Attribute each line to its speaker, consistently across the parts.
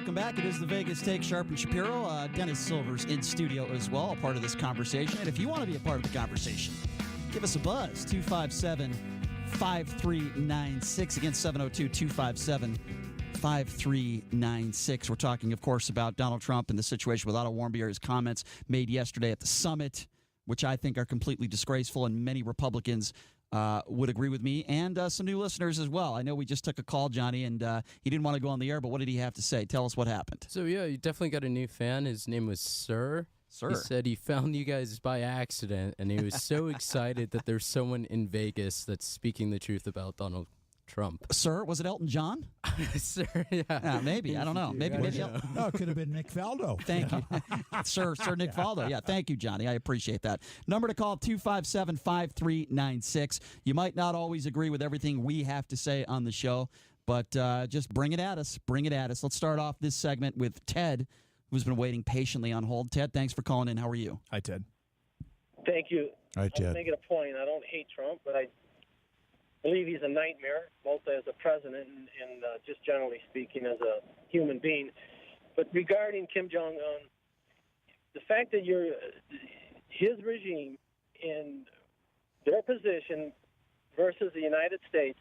Speaker 1: welcome back. It is the Vegas Take, Sharp and Shapiro. Dennis Silver's in studio as well, a part of this conversation. And if you want to be a part of the conversation, give us a buzz, 257-5396. Again, 702-257-5396. We're talking, of course, about Donald Trump and the situation with Otto Warmbier, his comments made yesterday at the summit, which I think are completely disgraceful, and many Republicans would agree with me, and some new listeners as well. I know we just took a call, Johnny, and he didn't want to go on the air, but what did he have to say? Tell us what happened.
Speaker 2: So, yeah, you definitely got a new fan. His name was Sir. He said he found you guys by accident, and he was so excited that there's someone in Vegas that's speaking the truth about Donald Trump.
Speaker 1: Sir, was it Elton John?
Speaker 2: Sir, yeah.
Speaker 1: Maybe. I don't know. Maybe.
Speaker 3: No, it could have been Nick Faldo.
Speaker 1: Thank you. Sir Nick Faldo. Yeah, thank you, Johnny. I appreciate that. Number to call, 257-5396. You might not always agree with everything we have to say on the show, but just bring it at us. Bring it at us. Let's start off this segment with Ted, who's been waiting patiently on hold. Ted, thanks for calling in. How are you?
Speaker 4: Hi, Ted.
Speaker 3: Thank you.
Speaker 4: Hi, Ted.
Speaker 3: I'm making a point. I don't hate Trump, but I believe he's a nightmare, both as a president and just generally speaking as a human being. But regarding Kim Jong Un, the fact that his regime and their position versus the United States,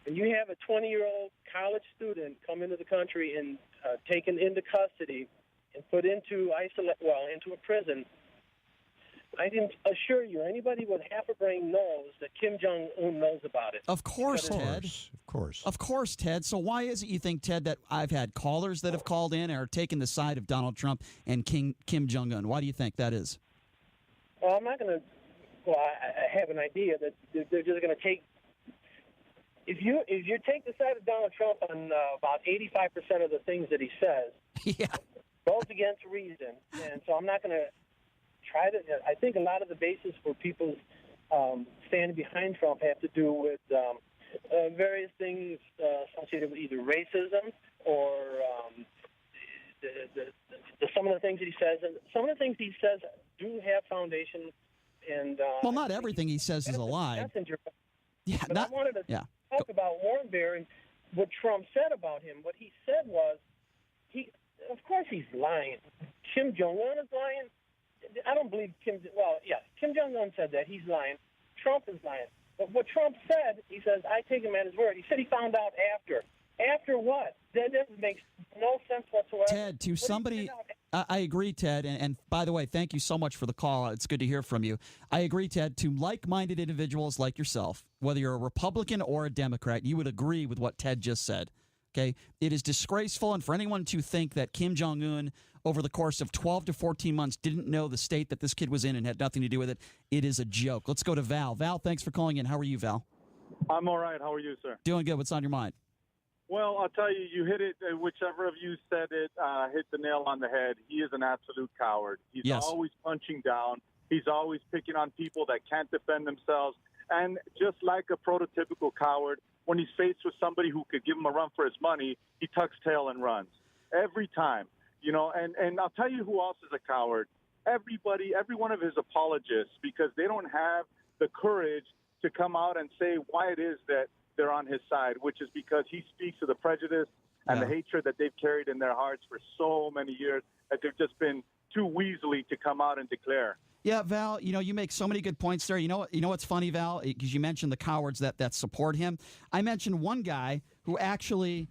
Speaker 3: and you have a 20-year-old college student come into the country and taken into custody and put into a prison. I can assure you, anybody with half a brain knows that Kim Jong Un knows about it.
Speaker 1: Of course, Ted. Of course, Ted. So why is it you think, Ted, that I've had callers that have called in and are taking the side of Donald Trump and Kim Jong Un? Why do you think that is?
Speaker 3: Well, I'm not going to. Well, I have an idea that they're just going to take. If you take the side of Donald Trump on about 85% of the things that he says, goes against reason, and so I'm not going to try to. I think a lot of the basis for people standing behind Trump have to do with various things associated with either racism or some of the things that he says. And some of the things he says do have foundation. And
Speaker 1: well, not everything he says is a lie.
Speaker 3: Yeah, but I wanted to talk about Warmbier and what Trump said about him. What he said was, of course he's lying. Kim Jong Un is lying. I don't believe Kim Jong Un said that. He's lying. Trump is lying. But what Trump said, he says, I take him at his word. He said he found out after. After what? That makes no sense whatsoever.
Speaker 1: Ted, to somebody, I agree, Ted, and by the way, thank you so much for the call. It's good to hear from you. I agree, Ted, to like-minded individuals like yourself, whether you're a Republican or a Democrat, you would agree with what Ted just said. Okay, it is disgraceful, and for anyone to think that Kim Jong Un, over the course of 12 to 14 months, didn't know the state that this kid was in and had nothing to do with it, it is a joke. Let's go to Val. Val, thanks for calling in. How are you, Val?
Speaker 5: I'm all right. How are you, sir?
Speaker 1: Doing good. What's on your mind?
Speaker 5: Well, I'll tell you, you hit it. Whichever of you said it, hit the nail on the head. He is an absolute coward. He's always punching down. He's always picking on people that can't defend themselves. And just like a prototypical coward, when he's faced with somebody who could give him a run for his money, he tucks tail and runs every time. You know, and I'll tell you who else is a coward. Every one of his apologists, because they don't have the courage to come out and say why it is that they're on his side, which is because he speaks of the prejudice and the hatred that they've carried in their hearts for so many years that they've just been too weaselly to come out and declare.
Speaker 1: Yeah, Val, you make so many good points there. You know what's funny, Val, because you mentioned the cowards that support him. I mentioned one guy who actually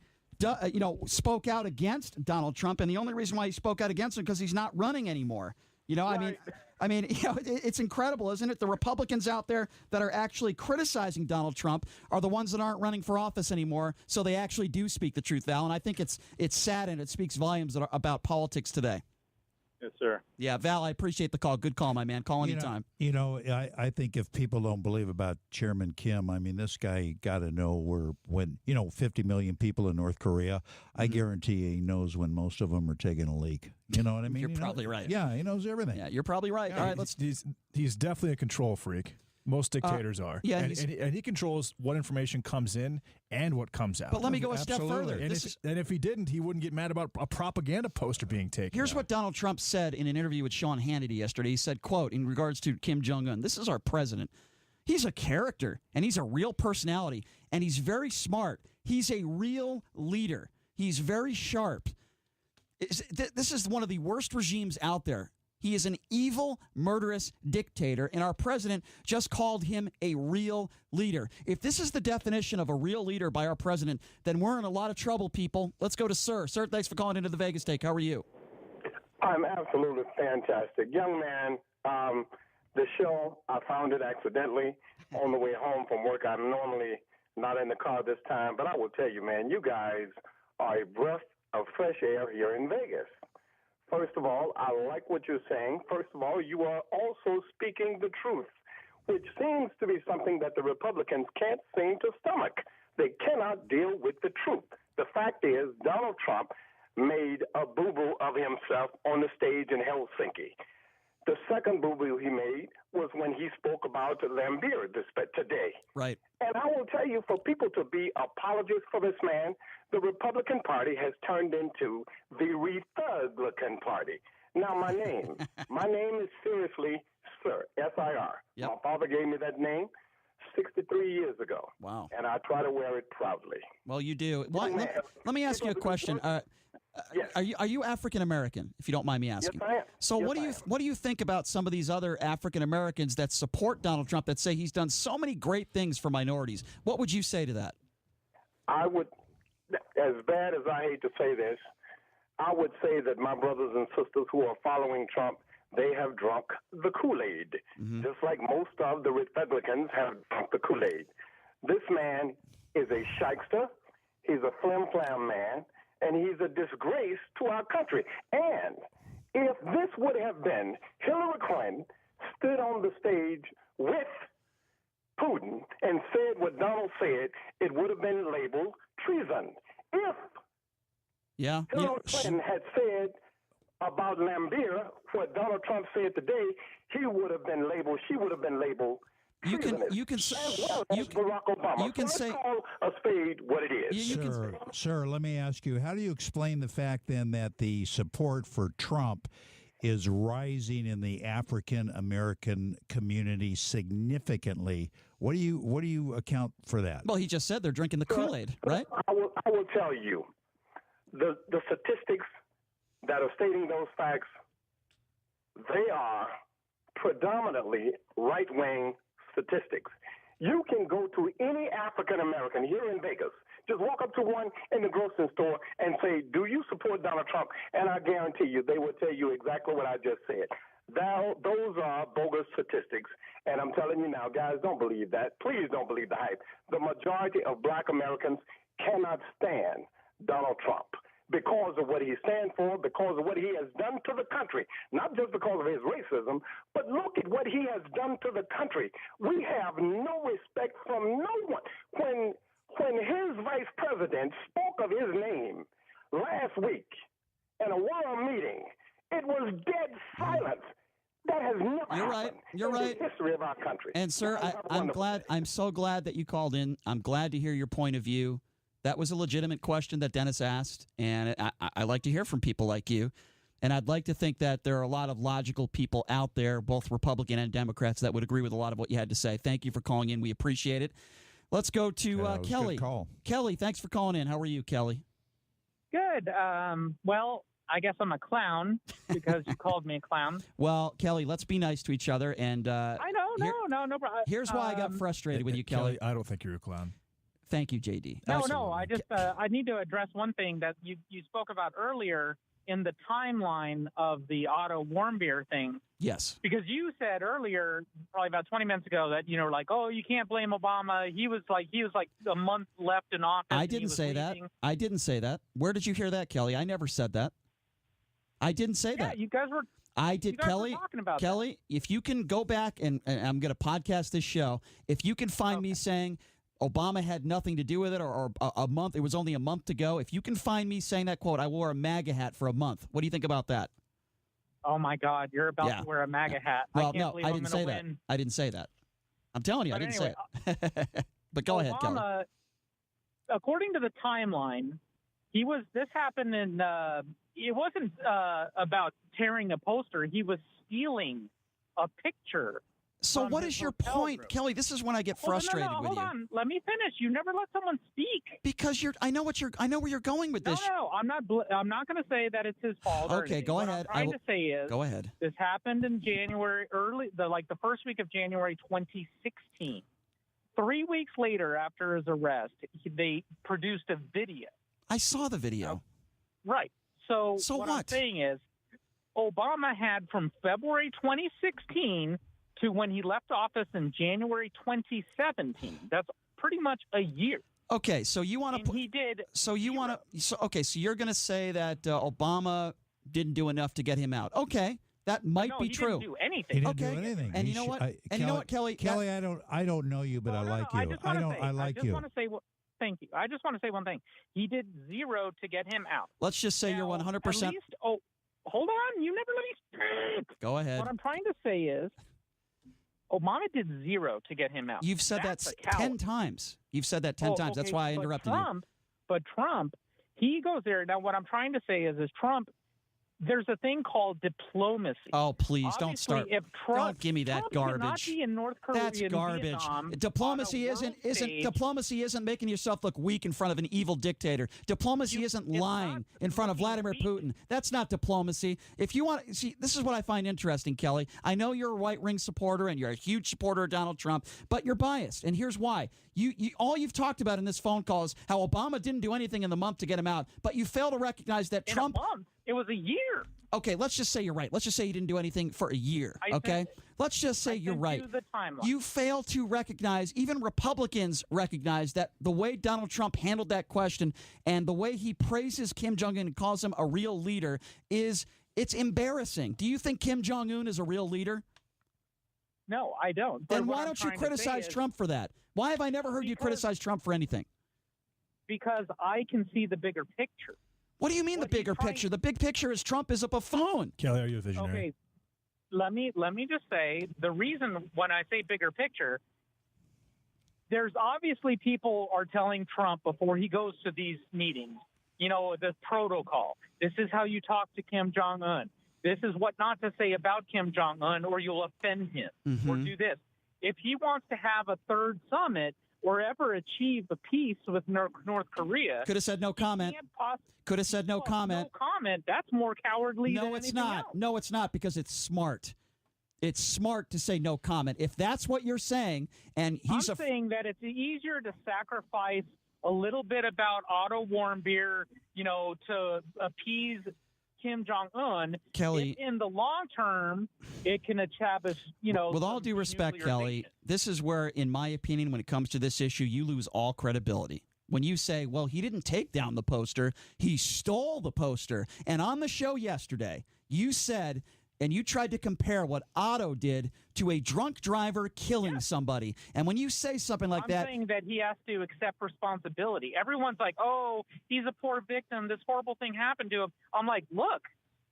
Speaker 1: spoke out against Donald Trump, and the only reason why he spoke out against him because he's not running anymore. Right. I mean, it's incredible, isn't it? The Republicans out there that are actually criticizing Donald Trump are the ones that aren't running for office anymore, so they actually do speak the truth, Val, and I think it's sad and it speaks volumes about politics today.
Speaker 5: Yes, sir.
Speaker 1: Yeah, Val, I appreciate the call. Good call, my man. Call anytime.
Speaker 4: I think if people don't believe about Chairman Kim, I mean, this guy got to know when 50 million people in North Korea, I guarantee he knows when most of them are taking a leak. You know what I mean?
Speaker 1: You're probably right.
Speaker 4: Yeah, he knows everything.
Speaker 1: Yeah, you're probably right.
Speaker 4: Yeah,
Speaker 1: all right,
Speaker 4: he's definitely a control freak. Most dictators are.
Speaker 1: Yeah,
Speaker 4: and he controls what information comes in and what comes out.
Speaker 1: But let me go a step further.
Speaker 4: And if he didn't, he wouldn't get mad about a propaganda poster being taken.
Speaker 1: Here's what Donald Trump said in an interview with Sean Hannity yesterday. He said, quote, in regards to Kim Jong Un, this is our president. He's a character, and he's a real personality, and he's very smart. He's a real leader. He's very sharp. This is one of the worst regimes out there. He is an evil, murderous dictator, and our president just called him a real leader. If this is the definition of a real leader by our president, then we're in a lot of trouble, people. Let's go to Sir. Sir, thanks for calling into the Vegas Take. How are you?
Speaker 6: I'm absolutely fantastic. Young man, the show, I found it accidentally on the way home from work. I'm normally not in the car this time, but I will tell you, man, you guys are a breath of fresh air here in Vegas. First of all, I like what you're saying. First of all, you are also speaking the truth, which seems to be something that the Republicans can't seem to stomach. They cannot deal with the truth. The fact is, Donald Trump made a boo-boo of himself on the stage in Helsinki. The second boo-boo he made was when he spoke about Warmbier today.
Speaker 1: Right.
Speaker 6: And I will tell you, for people to be apologists for this man, the Republican Party has turned into the Republican Party. Now, my name is seriously Sir, S-I-R.
Speaker 1: Yep.
Speaker 6: My father gave me that name 63 years ago.
Speaker 1: Wow.
Speaker 6: And I try to wear it proudly.
Speaker 1: Well, you do. Well, let me ask you a question.
Speaker 6: Yes.
Speaker 1: Are you African American, if you don't mind me asking?
Speaker 6: Yes, I am.
Speaker 1: So
Speaker 6: Yes,
Speaker 1: what do you think about some of these other African Americans that support Donald Trump, that say he's done so many great things for minorities? What would you say to that?
Speaker 6: I would, as bad as I hate to say this, I would say that my brothers and sisters who are following Trump, they have drunk the KoolAid, just like most of the Republicans have drunk the KoolAid. This man is a shyster. He's a flim-flam man. And he's a disgrace to our country. And if this would have been Hillary Clinton stood on the stage with Putin and said what Donald said, it would have been labeled treason. If Hillary Clinton had said about Warmbier what Donald Trump said today, she would have been labeled
Speaker 1: You can
Speaker 6: Barack Obama.
Speaker 1: You can say,
Speaker 6: call a spade what it is.
Speaker 4: Sir, let me ask you, how do you explain the fact then that the support for Trump is rising in the African American community significantly? What do you account for that?
Speaker 1: Well, he just said they're drinking the KoolAid, right?
Speaker 6: I will tell you, the statistics that are stating those facts, they are predominantly right-wing statistics. You can go to any African American here in Vegas, just walk up to one in the grocery store and say, do you support Donald Trump? And I guarantee you, they will tell you exactly what I just said. Those are bogus statistics. And I'm telling you now, guys, don't believe that. Please don't believe the hype. The majority of black Americans cannot stand Donald Trump because of what he stands for, because of what he has done to the country, not just because of his racism, but look at what he has done to the country. We have no respect from no one. When his vice president spoke of his name last week in a war meeting, it was dead silence. That has never happened in the history of our country.
Speaker 1: And sir, I'm so glad that you called in. I'm glad to hear your point of view. That was a legitimate question that Dennis asked, and I like to hear from people like you. And I'd like to think that there are a lot of logical people out there, both Republican and Democrats, that would agree with a lot of what you had to say. Thank you for calling in. We appreciate it. Let's go to Kelly. Kelly, thanks for calling in. How are you, Kelly?
Speaker 7: Good. Well, I guess I'm a clown because you called me a clown.
Speaker 1: Well, Kelly, let's be nice to each other. And
Speaker 7: I know, no problem.
Speaker 1: Here's why I got frustrated with you, Kelly.
Speaker 8: I don't think you're a clown.
Speaker 1: Thank you, JD.
Speaker 7: No. I just I need to address one thing that you spoke about earlier in the timeline of the Otto Warmbier thing.
Speaker 1: Yes.
Speaker 7: Because you said earlier, probably about 20 minutes ago, that like, oh, you can't blame Obama. He was like a month left in office.
Speaker 1: I didn't say that. I didn't say that. Where did you hear that, Kelly? I never said that. I didn't say that.
Speaker 7: Yeah, you guys were.
Speaker 1: I did, Kelly.
Speaker 7: Talking about
Speaker 1: Kelly,
Speaker 7: that.
Speaker 1: If you can go back and I'm going to podcast this show, if you can find me saying Obama had nothing to do with it, or a month, it was only a month to go. If you can find me saying that quote, I wore a MAGA hat for a month. What do you think about that?
Speaker 7: Oh my God, you're about to wear a MAGA hat.
Speaker 1: Well, I didn't say that. I didn't say that. I'm telling you, I didn't say it. But go ahead, Kelly.
Speaker 7: According to the timeline, this happened in, it wasn't about tearing a poster. He was stealing a picture
Speaker 1: So what is your point, room. Kelly? This is when I get frustrated with you.
Speaker 7: Hold on. Let me finish. You never let someone speak.
Speaker 1: Because I know where you're going with this.
Speaker 7: No, I'm not going to say that it's his fault.
Speaker 1: Okay, go ahead.
Speaker 7: What I'm trying to say is,
Speaker 1: go ahead.
Speaker 7: This happened in January, the first week of January 2016. 3 weeks later, after his arrest, they produced a video.
Speaker 1: I saw the video.
Speaker 7: Right. So what I'm saying is, Obama had from February 2016 to when he left office in January 2017. That's pretty much a year.
Speaker 1: Okay, so you want to?
Speaker 7: He did.
Speaker 1: So you want to? So you're going to say that Obama didn't do enough to get him out? Okay, that might be true.
Speaker 7: He didn't do anything.
Speaker 4: He didn't do anything.
Speaker 1: And you know what? You know what, Kelly?
Speaker 4: Kelly, I don't know you, but I like you. I like you.
Speaker 7: Thank you. I just want to say one thing. He did zero to get him out.
Speaker 1: Let's just say you're 100%.
Speaker 7: At least, hold on. You never let me speak.
Speaker 1: Go ahead.
Speaker 7: What I'm trying to say is, Obama did zero to get him out.
Speaker 1: You've said that 10 times. You've said that 10 times. That's why I interrupted you.
Speaker 7: But Trump, he goes there. Now, what I'm trying to say is Trump, there's a thing called diplomacy.
Speaker 1: Oh, please, don't start. Don't give me that garbage.
Speaker 7: Cannot be in North Korea.
Speaker 1: That's garbage.
Speaker 7: Vietnam,
Speaker 1: diplomacy isn't making yourself look weak in front of an evil dictator. Diplomacy isn't lying in front of Vladimir Putin. That's not diplomacy. If you want, see, this is what I find interesting, Kelly. I know you're a right wing supporter and you're a huge supporter of Donald Trump, but you're biased, and here's why. You all you've talked about in this phone call is how Obama didn't do anything in the month to get him out, but you fail to recognize that Trump.
Speaker 7: In a month. It was a year.
Speaker 1: Okay, let's just say you're right. Let's just say you didn't do anything for a year, okay? Let's just say you're right. You fail to recognize, even Republicans recognize, that the way Donald Trump handled that question and the way he praises Kim Jong Un and calls him a real leader it's embarrassing. Do you think Kim Jong Un is a real leader?
Speaker 7: No, I don't.
Speaker 1: Then why don't you criticize Trump for that? Why have I never heard you criticize Trump for anything?
Speaker 7: Because I can see the bigger picture.
Speaker 1: What do you mean the bigger picture? The big picture is Trump is a buffoon.
Speaker 8: Kelly, are you a visionary?
Speaker 7: Okay, let me just say, the reason when I say bigger picture, there's obviously people are telling Trump before he goes to these meetings, the protocol. This is how you talk to Kim Jong Un. This is what not to say about Kim Jong Un or you'll offend him or do this. If he wants to have a third summit or ever achieve a peace with North Korea.
Speaker 1: Could have said no comment. Could have said no comment.
Speaker 7: No comment. That's more cowardly than
Speaker 1: it's not.
Speaker 7: Else.
Speaker 1: No, it's not, because it's smart. It's smart to say no comment. If that's what you're saying, and
Speaker 7: I'm saying that it's easier to sacrifice a little bit about Otto Warmbier, to appease Kim Jong Un.
Speaker 1: Kelly,
Speaker 7: if in the long term, it can establish,
Speaker 1: with all due respect, Kelly, this is where, in my opinion, when it comes to this issue, you lose all credibility. When you say, well, he didn't take down the poster, he stole the poster. And on the show yesterday, you said, and you tried to compare what Otto did to a drunk driver killing somebody. And when you say something like that...
Speaker 7: I'm saying that he has to accept responsibility. Everyone's like, oh, he's a poor victim. This horrible thing happened to him. I'm like, look,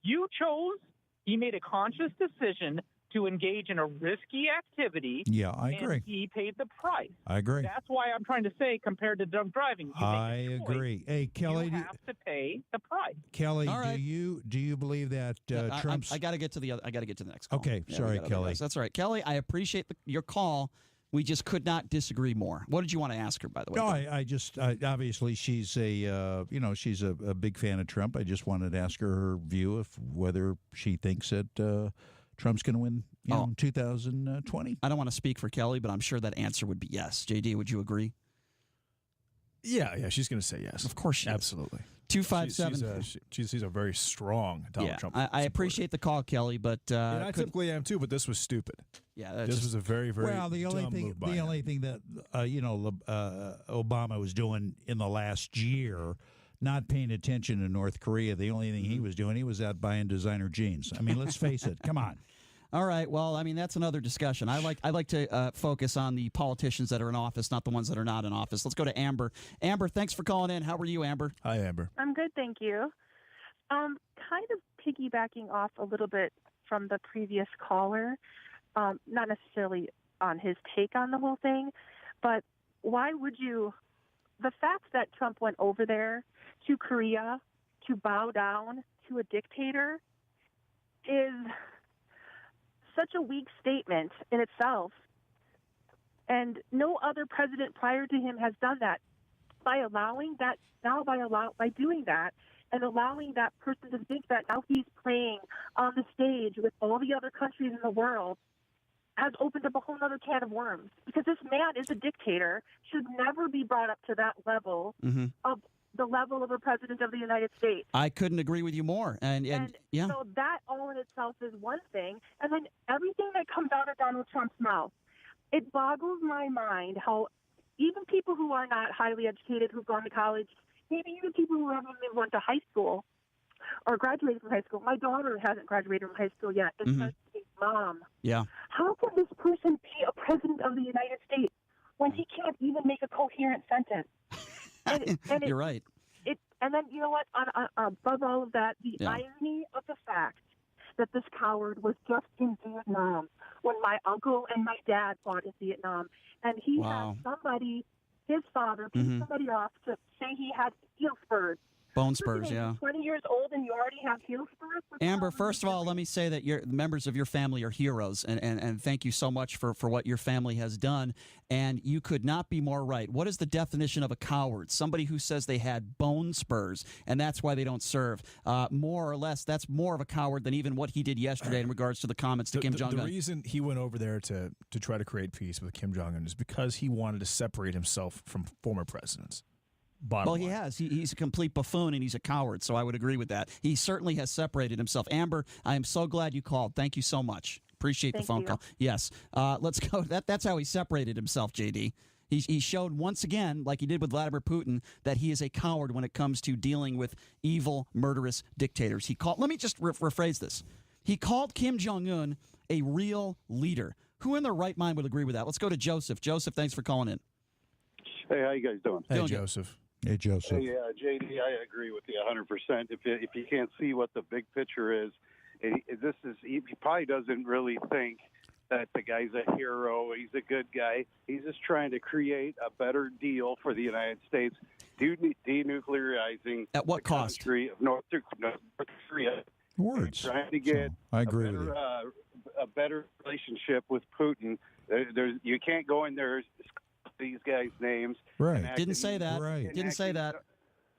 Speaker 7: you chose, he made a conscious decision to engage in a risky activity.
Speaker 4: Yeah, I agree.
Speaker 7: And he paid the price.
Speaker 4: I agree.
Speaker 7: That's why I'm trying to say, compared to drunk driving,
Speaker 4: I agree. Hey, Kelly,
Speaker 7: you have to pay the price.
Speaker 4: Kelly, do you believe that Trump's?
Speaker 1: I got to get to the next call.
Speaker 4: Okay, sorry, Kelly.
Speaker 1: That's all right, Kelly. I appreciate your call. We just could not disagree more. What did you want to ask her, by the way?
Speaker 4: No, I just obviously she's she's a big fan of Trump. I just wanted to ask her view of whether she thinks that Trump's going to win 2020.
Speaker 1: I don't want to speak for Kelly, but I'm sure that answer would be yes. JD, would you agree?
Speaker 8: Yeah, she's going to say yes.
Speaker 1: Of course she
Speaker 8: absolutely.
Speaker 1: 257.
Speaker 8: She's a very strong Donald Trump.
Speaker 1: I appreciate the call, Kelly, but
Speaker 8: and I typically am too. But this was stupid.
Speaker 1: Yeah,
Speaker 8: this was a very, very
Speaker 4: the only thing that Obama was doing in the last year, not paying attention to North Korea. The only thing he was doing, he was out buying designer jeans. I mean, let's face it. Come on.
Speaker 1: All right. Well, I mean, that's another discussion. I like to focus on the politicians that are in office, not the ones that are not in office. Let's go to Amber. Amber, thanks for calling in. How are you, Amber?
Speaker 8: Hi, Amber.
Speaker 9: I'm good, thank you. Kind of piggybacking off a little bit from the previous caller, not necessarily on his take on the whole thing, but why would you? The fact that Trump went over there to Korea to bow down to a dictator is such a weak statement in itself. And no other president prior to him has done that. By allowing that, by doing that, and allowing that person to think that now he's playing on the stage with all the other countries in the world, has opened up a whole other can of worms. Because this man is a dictator, should never be brought up to that level of the level of a president of the United States.
Speaker 1: I couldn't agree with you more. And yeah.
Speaker 9: So that all in itself is one thing. And then everything that comes out of Donald Trump's mouth, it boggles my mind how even people who are not highly educated, who've gone to college, maybe even people who haven't even went to high school or graduated from high school. My daughter hasn't graduated from high school yet. It says to me, Mom, how can this person be a president of the United States when he can't even make a coherent sentence?
Speaker 1: You're right.
Speaker 9: And then, you know what, above all of that, the irony of the fact that this coward was just in Vietnam when my uncle and my dad fought in Vietnam. And he had somebody, his father, pick somebody off to say he had heel spurs.
Speaker 1: Bone spurs, yeah.
Speaker 9: 20 years old and you already have heel spurs?
Speaker 1: Amber, first of all, let me say that the members of your family are heroes, and thank you so much for what your family has done. And you could not be more right. What is the definition of a coward? Somebody who says they had bone spurs, and that's why they don't serve. More or less, that's more of a coward than even what he did yesterday in regards to the comments to Kim Jong Un.
Speaker 8: The reason he went over there to try to create peace with Kim Jong Un is because he wanted to separate himself from former presidents. Well,
Speaker 1: he has. He's a complete buffoon, and he's a coward, so I would agree with that. He certainly has separated himself. Amber, I am so glad you called. Thank you so much. Appreciate the phone call. Yes. Let's go. That's how he separated himself, JD. He showed once again, like he did with Vladimir Putin, that he is a coward when it comes to dealing with evil, murderous dictators. Let me just rephrase this. He called Kim Jong Un a real leader. Who in their right mind would agree with that? Let's go to Joseph. Joseph, thanks for calling in.
Speaker 10: Hey, how you guys doing?
Speaker 8: Hey, Joseph.
Speaker 4: Hey, Joseph.
Speaker 10: Hey, JD, I agree with you 100%. If you can't see what the big picture is, he probably doesn't really think that the guy's a hero. He's a good guy. He's just trying to create a better deal for the United States, denuclearizing
Speaker 1: at what cost?
Speaker 10: Country of North Korea.
Speaker 4: Words.
Speaker 10: Trying to get
Speaker 4: I agree with you.
Speaker 10: A better relationship with Putin. You can't go in there. These guys' names.
Speaker 4: Right.
Speaker 1: Didn't say that.
Speaker 4: Right.
Speaker 1: Didn't say that.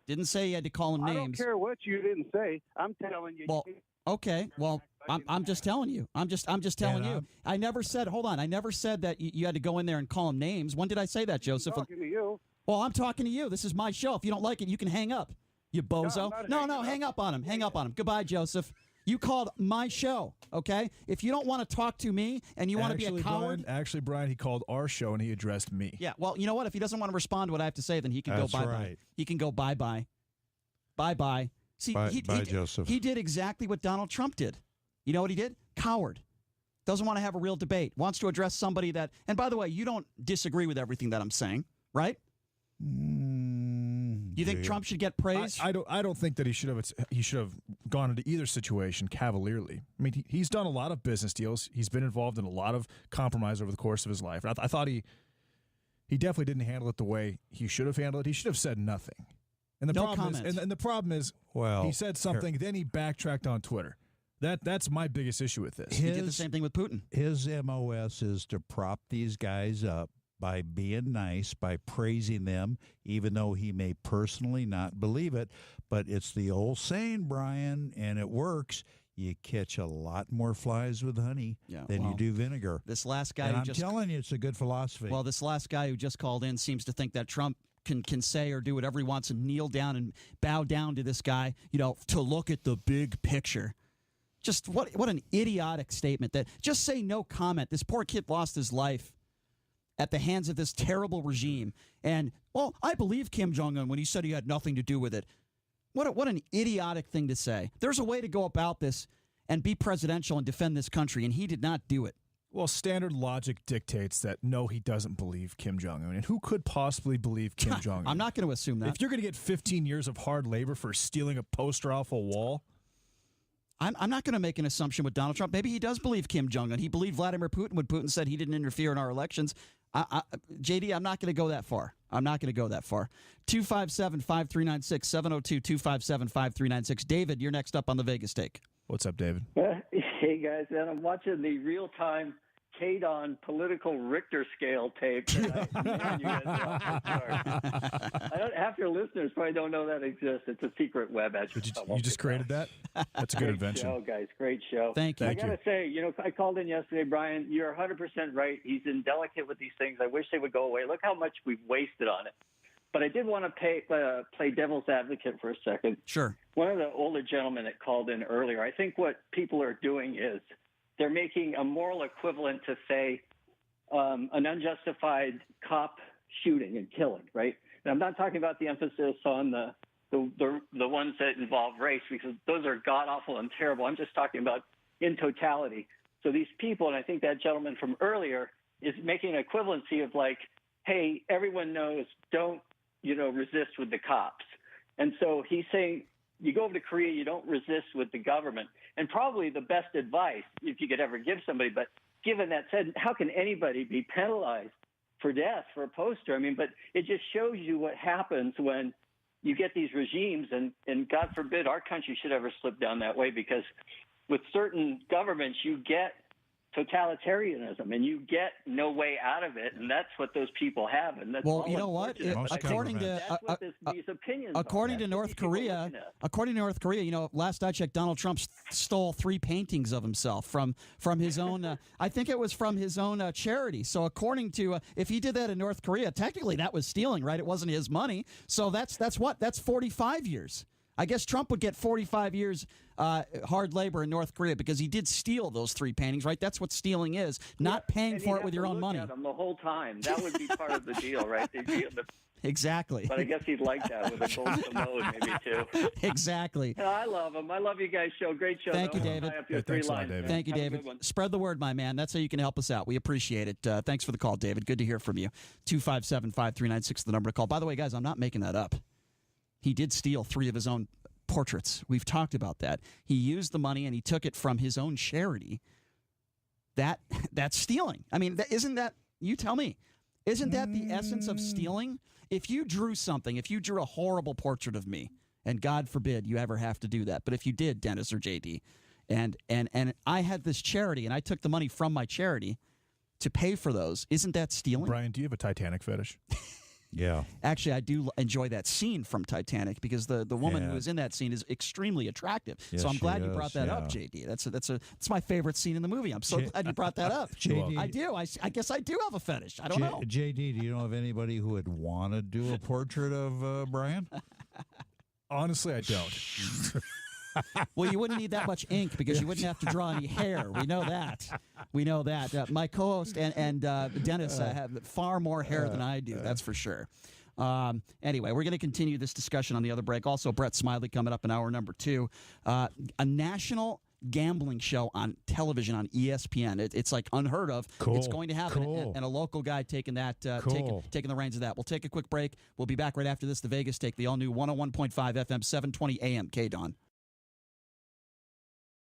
Speaker 1: Didn't say you had to call them names.
Speaker 10: I don't care what you didn't say. I'm telling you.
Speaker 1: Well, okay. Well, I'm just telling you. I'm just telling you. I never said. Hold on. I never said that you had to go in there and call them names. When did I say that, Joseph?
Speaker 10: I'm talking to you.
Speaker 1: Well, I'm talking to you. This is my show. If you don't like it, you can hang up. You bozo. No, hang up on him. Hang up on him. Goodbye, Joseph. You called my show, okay? If you don't want to talk to me and you want to be a coward...
Speaker 8: Brian, he called our show and he addressed me.
Speaker 1: Yeah, well, you know what? If he doesn't want to respond to what I have to say, then he can go bye-bye.
Speaker 4: Right.
Speaker 1: He can go bye-bye. Bye-bye. See,
Speaker 4: Bye, Joseph.
Speaker 1: He did exactly what Donald Trump did. You know what he did? Coward. Doesn't want to have a real debate. Wants to address somebody that... And by the way, you don't disagree with everything that I'm saying, right? You think Trump should get praise?
Speaker 8: I don't think that he should have gone into either situation cavalierly. I mean, he's done a lot of business deals. He's been involved in a lot of compromise over the course of his life. And I thought he definitely didn't handle it the way he should have handled it. He should have said nothing. And the problem is, he said something, then he backtracked on Twitter. That's my biggest issue with this.
Speaker 1: He did the same thing with Putin.
Speaker 4: His MOS is to prop these guys up by being nice, by praising them, even though he may personally not believe it. But it's the old saying, Brian, and it works. You catch a lot more flies with honey than you do vinegar.
Speaker 1: This last guy
Speaker 4: I'm telling you, it's a good philosophy.
Speaker 1: Well, this last guy who just called in seems to think that Trump can say or do whatever he wants and kneel down and bow down to this guy, to look at the big picture. Just what an idiotic statement. That just say no comment. This poor kid lost his life at the hands of this terrible regime. And, I believe Kim Jong Un when he said he had nothing to do with it. What an idiotic thing to say. There's a way to go about this and be presidential and defend this country, and he did not do it.
Speaker 8: Well, standard logic dictates that, no, he doesn't believe Kim Jong Un. And who could possibly believe Kim Jong Un?
Speaker 1: I'm not going to assume that.
Speaker 8: If you're going to get 15 years of hard labor for stealing a poster off a wall...
Speaker 1: I'm not going to make an assumption with Donald Trump. Maybe he does believe Kim Jong Un. He believed Vladimir Putin when Putin said he didn't interfere in our elections. JD, I'm not going to go that far. 257-5396, 702-257-5396. David, you're next up on the Vegas take.
Speaker 8: What's up, David?
Speaker 3: Yeah,
Speaker 11: Hey, guys, and I'm watching the real-time KDWN political Richter scale tape. Man, you guys are off the start. Half your listeners probably don't know that exists. It's a secret web address.
Speaker 8: You just created that? That's a good invention.
Speaker 11: Great show, guys. Great show.
Speaker 1: Thank you.
Speaker 11: I got to say, I called in yesterday, Brian. You're 100% right. He's indelicate with these things. I wish they would go away. Look how much we've wasted on it. But I did want to play devil's advocate for a second.
Speaker 1: Sure.
Speaker 11: One of the older gentlemen that called in earlier, I think what people are doing is they're making a moral equivalent to, say, an unjustified cop shooting and killing, right? And I'm not talking about the emphasis on the ones that involve race, because those are god-awful and terrible. I'm just talking about in totality. So these people, and I think that gentleman from earlier is making an equivalency of like, hey, everyone knows, don't, resist with the cops. And so he's saying, you go over to Korea, you don't resist with the government. And probably the best advice, if you could ever give somebody, but given that said, how can anybody be penalized for death for a poster? I mean, but it just shows you what happens when you get these regimes, and God forbid our country should ever slip down that way, because with certain governments, you get totalitarianism and you get no way out of it, and that's what those people have. And that's
Speaker 1: you know what? According to North Korea, last I checked, Donald Trump stole 3 paintings of himself from his own. I think it was from his own charity. So according to, if he did that in North Korea, technically that was stealing, right? It wasn't his money. So that's 45 years. I guess Trump would get 45 years hard labor in North Korea because he did steal those 3 paintings, right? That's what stealing is, not paying for it with your own money.
Speaker 11: At them the whole time. That would be part of the deal, right?
Speaker 1: Exactly.
Speaker 11: But I guess he'd like that with a gold commode, maybe, too.
Speaker 1: Exactly.
Speaker 11: No, I love him. I love you guys' show. Great show.
Speaker 1: Thank you, David.
Speaker 8: Thanks a lot, David.
Speaker 1: Thank you, David. Spread the word, my man. That's how you can help us out. We appreciate it. Thanks for the call, David. Good to hear from you. 257-5396, the number to call. By the way, guys, I'm not making that up. He did steal 3 of his own portraits. We've talked about that. He used the money and he took it from his own charity. That's stealing. I mean, isn't that, you tell me, isn't that the essence of stealing? If you drew a horrible portrait of me, and God forbid you ever have to do that, but if you did, Dennis or JD, and I had this charity and I took the money from my charity to pay for those, isn't that stealing?
Speaker 8: Brian, do you have a Titanic fetish?
Speaker 4: Yeah.
Speaker 1: Actually, I do enjoy that scene from Titanic because the woman who is in that scene is extremely attractive.
Speaker 4: Yes,
Speaker 1: so I'm glad you
Speaker 4: is,
Speaker 1: brought that up, JD. That's my favorite scene in the movie. I'm so glad you brought that up.
Speaker 4: JD,
Speaker 1: I do. I guess I do have a fetish. I don't know.
Speaker 4: JD, do you know of anybody who would want to do a portrait of Brian?
Speaker 8: Honestly, I don't.
Speaker 1: Well, you wouldn't need that much ink because you wouldn't have to draw any hair. We know that. My co-host and Dennis have far more hair than I do. That's for sure. Anyway, we're going to continue this discussion on the other break. Also, Brett Smiley coming up in hour number 2. A national gambling show on television on ESPN. It's like unheard of.
Speaker 4: Cool.
Speaker 1: It's going to happen, and a local guy taking that, taking the reins of that. We'll take a quick break. We'll be back right after this. The Vegas Take, the all-new 101.5 FM, 720 AM KDWN.